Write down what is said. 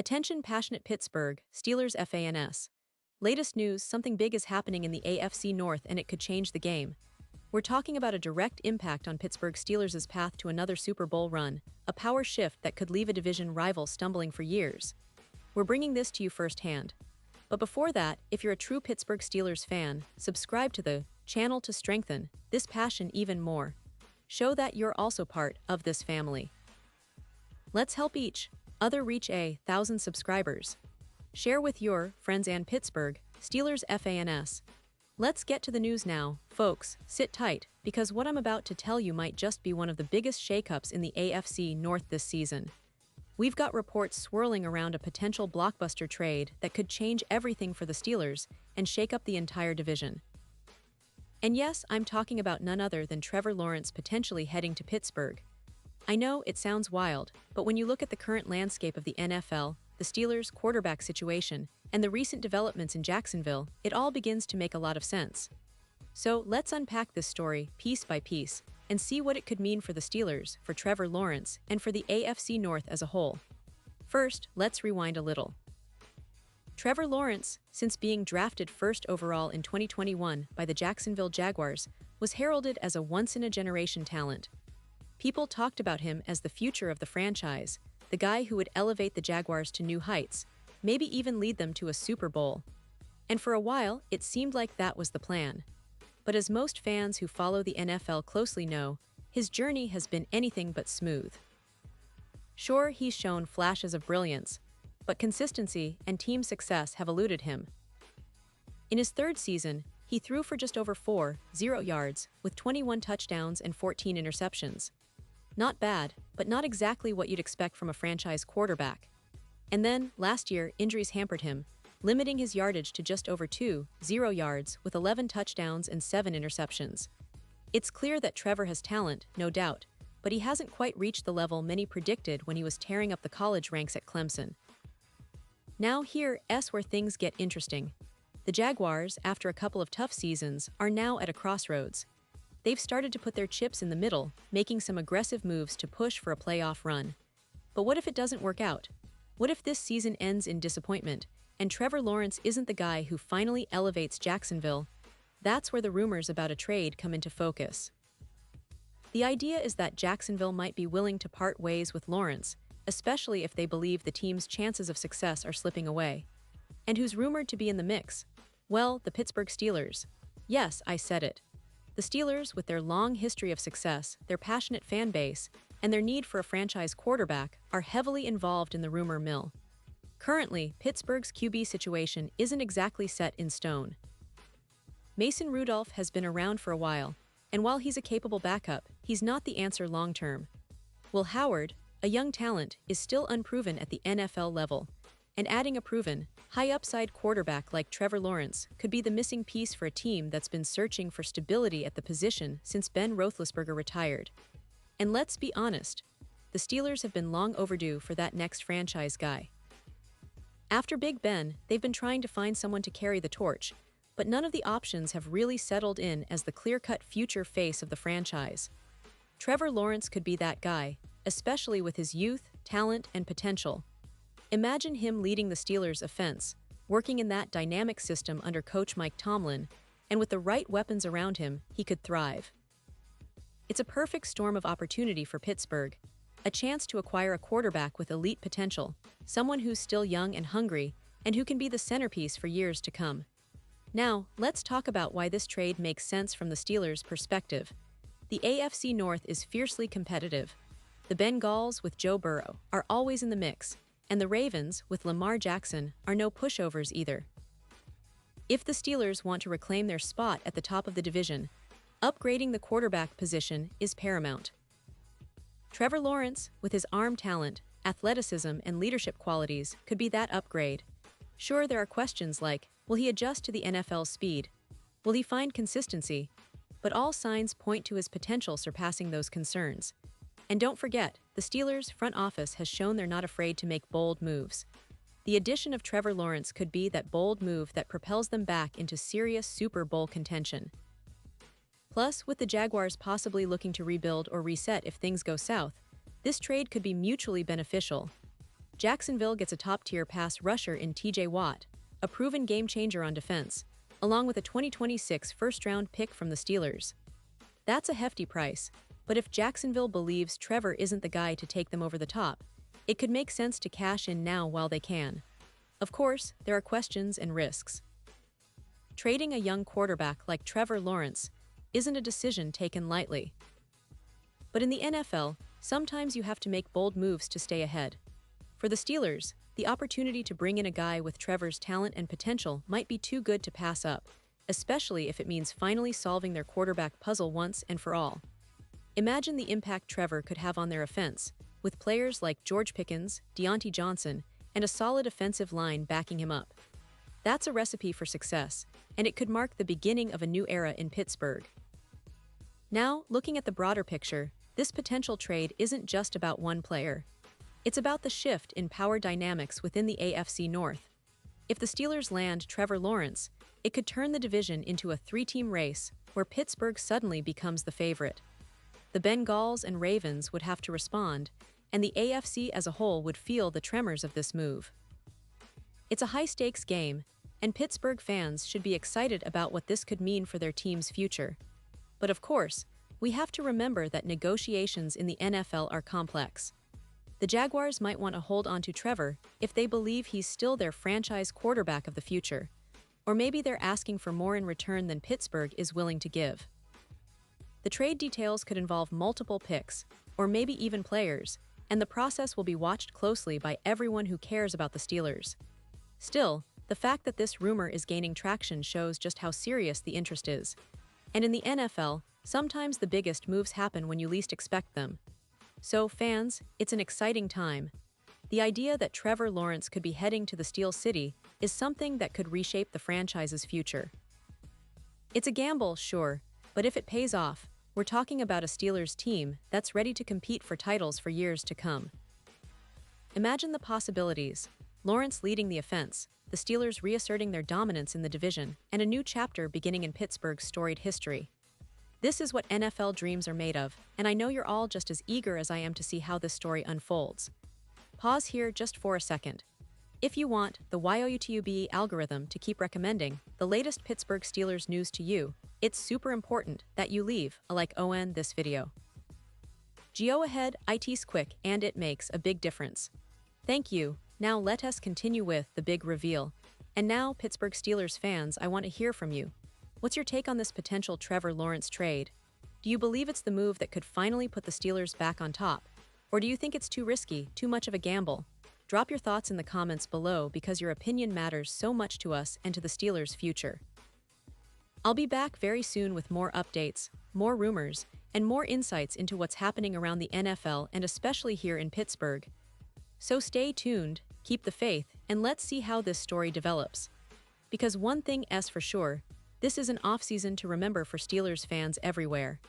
Attention passionate Pittsburgh Steelers fans. Latest news, something big is happening in the AFC North and it could change the game. We're talking about a direct impact on Pittsburgh Steelers' path to another Super Bowl run, a power shift that could leave a division rival stumbling for years. We're bringing this to you firsthand. But before that, if you're a true Pittsburgh Steelers fan, subscribe to the channel to strengthen this passion even more. Show that you're also part of this family. Let's help each other reach 1,000 subscribers. Share with your friends and Pittsburgh Steelers fans. Let's get to the news now, folks. Sit tight, because what I'm about to tell you might just be one of the biggest shakeups in the AFC North this season. We've got reports swirling around a potential blockbuster trade that could change everything for the Steelers and shake up the entire division. And yes, I'm talking about none other than Trevor Lawrence potentially heading to Pittsburgh. I know it sounds wild, but when you look at the current landscape of the NFL, the Steelers' quarterback situation, and the recent developments in Jacksonville, it all begins to make a lot of sense. So let's unpack this story piece by piece and see what it could mean for the Steelers, for Trevor Lawrence, and for the AFC North as a whole. First, let's rewind a little. Trevor Lawrence, since being drafted first overall in 2021 by the Jacksonville Jaguars, was heralded as a once-in-a-generation talent. People talked about him as the future of the franchise, the guy who would elevate the Jaguars to new heights, maybe even lead them to a Super Bowl. And for a while, it seemed like that was the plan. But as most fans who follow the NFL closely know, his journey has been anything but smooth. Sure, he's shown flashes of brilliance, but consistency and team success have eluded him. In his third season, he threw for just over 4,000 yards, with 21 touchdowns and 14 interceptions. Not bad, but not exactly what you'd expect from a franchise quarterback. And then, last year, injuries hampered him, limiting his yardage to just over 2,000 yards with 11 touchdowns and 7 interceptions. It's clear that Trevor has talent, no doubt, but he hasn't quite reached the level many predicted when he was tearing up the college ranks at Clemson. Now here's where things get interesting. The Jaguars, after a couple of tough seasons, are now at a crossroads. They've started to put their chips in the middle, making some aggressive moves to push for a playoff run. But what if it doesn't work out? What if this season ends in disappointment, and Trevor Lawrence isn't the guy who finally elevates Jacksonville? That's where the rumors about a trade come into focus. The idea is that Jacksonville might be willing to part ways with Lawrence, especially if they believe the team's chances of success are slipping away. And who's rumored to be in the mix? Well, the Pittsburgh Steelers. Yes, I said it. The Steelers, with their long history of success, their passionate fan base, and their need for a franchise quarterback, are heavily involved in the rumor mill. Currently, Pittsburgh's QB situation isn't exactly set in stone. Mason Rudolph has been around for a while, and while he's a capable backup, he's not the answer long-term. Will Howard, a young talent, is still unproven at the NFL level, and adding a proven, high-upside quarterback like Trevor Lawrence could be the missing piece for a team that's been searching for stability at the position since Ben Roethlisberger retired. And let's be honest, the Steelers have been long overdue for that next franchise guy. After Big Ben, they've been trying to find someone to carry the torch, but none of the options have really settled in as the clear-cut future face of the franchise. Trevor Lawrence could be that guy, especially with his youth, talent, and potential. Imagine him leading the Steelers' offense, working in that dynamic system under coach Mike Tomlin, and with the right weapons around him, he could thrive. It's a perfect storm of opportunity for Pittsburgh, a chance to acquire a quarterback with elite potential, someone who's still young and hungry, and who can be the centerpiece for years to come. Now, let's talk about why this trade makes sense from the Steelers' perspective. The AFC North is fiercely competitive. The Bengals, with Joe Burrow, are always in the mix, and the Ravens, with Lamar Jackson, are no pushovers either. If the Steelers want to reclaim their spot at the top of the division, upgrading the quarterback position is paramount. Trevor Lawrence, with his arm talent, athleticism, and leadership qualities, could be that upgrade. Sure, there are questions like, will he adjust to the NFL's speed? Will he find consistency? But all signs point to his potential surpassing those concerns. And don't forget, the Steelers' front office has shown they're not afraid to make bold moves. The addition of Trevor Lawrence could be that bold move that propels them back into serious Super Bowl contention. Plus, with the Jaguars possibly looking to rebuild or reset if things go south, this trade could be mutually beneficial. Jacksonville gets a top-tier pass rusher in TJ Watt, a proven game-changer on defense, along with a 2026 first-round pick from the Steelers. That's a hefty price, but if Jacksonville believes Trevor isn't the guy to take them over the top, it could make sense to cash in now while they can. Of course, there are questions and risks. Trading a young quarterback like Trevor Lawrence isn't a decision taken lightly. But in the NFL, sometimes you have to make bold moves to stay ahead. For the Steelers, the opportunity to bring in a guy with Trevor's talent and potential might be too good to pass up, especially if it means finally solving their quarterback puzzle once and for all. Imagine the impact Trevor could have on their offense, with players like George Pickens, Deontay Johnson, and a solid offensive line backing him up. That's a recipe for success, and it could mark the beginning of a new era in Pittsburgh. Now, looking at the broader picture, this potential trade isn't just about one player. It's about the shift in power dynamics within the AFC North. If the Steelers land Trevor Lawrence, it could turn the division into a three-team race where Pittsburgh suddenly becomes the favorite. The Bengals and Ravens would have to respond, and the AFC as a whole would feel the tremors of this move. It's a high-stakes game, and Pittsburgh fans should be excited about what this could mean for their team's future. But of course, we have to remember that negotiations in the NFL are complex. The Jaguars might want to hold on to Trevor if they believe he's still their franchise quarterback of the future. Or maybe they're asking for more in return than Pittsburgh is willing to give. The trade details could involve multiple picks, or maybe even players, and the process will be watched closely by everyone who cares about the Steelers. Still, the fact that this rumor is gaining traction shows just how serious the interest is. And in the NFL, sometimes the biggest moves happen when you least expect them. So, fans, it's an exciting time. The idea that Trevor Lawrence could be heading to the Steel City is something that could reshape the franchise's future. It's a gamble, sure, but if it pays off, we're talking about a Steelers team that's ready to compete for titles for years to come. Imagine the possibilities: Lawrence leading the offense, the Steelers reasserting their dominance in the division, and a new chapter beginning in Pittsburgh's storied history. This is what NFL dreams are made of, and I know you're all just as eager as I am to see how this story unfolds. Pause here just for a second. If you want the YouTube algorithm to keep recommending the latest Pittsburgh Steelers news to you, it's super important that you leave a like on this video. Go ahead, it's quick and it makes a big difference. Thank you. Now let us continue with the big reveal. And now, Pittsburgh Steelers fans, I want to hear from you. What's your take on this potential Trevor Lawrence trade? Do you believe it's the move that could finally put the Steelers back on top? Or do you think it's too risky, too much of a gamble? Drop your thoughts in the comments below because your opinion matters so much to us and to the Steelers' future. I'll be back very soon with more updates, more rumors, and more insights into what's happening around the NFL and especially here in Pittsburgh. So stay tuned, keep the faith, and let's see how this story develops. Because one thing is for sure, this is an off-season to remember for Steelers fans everywhere.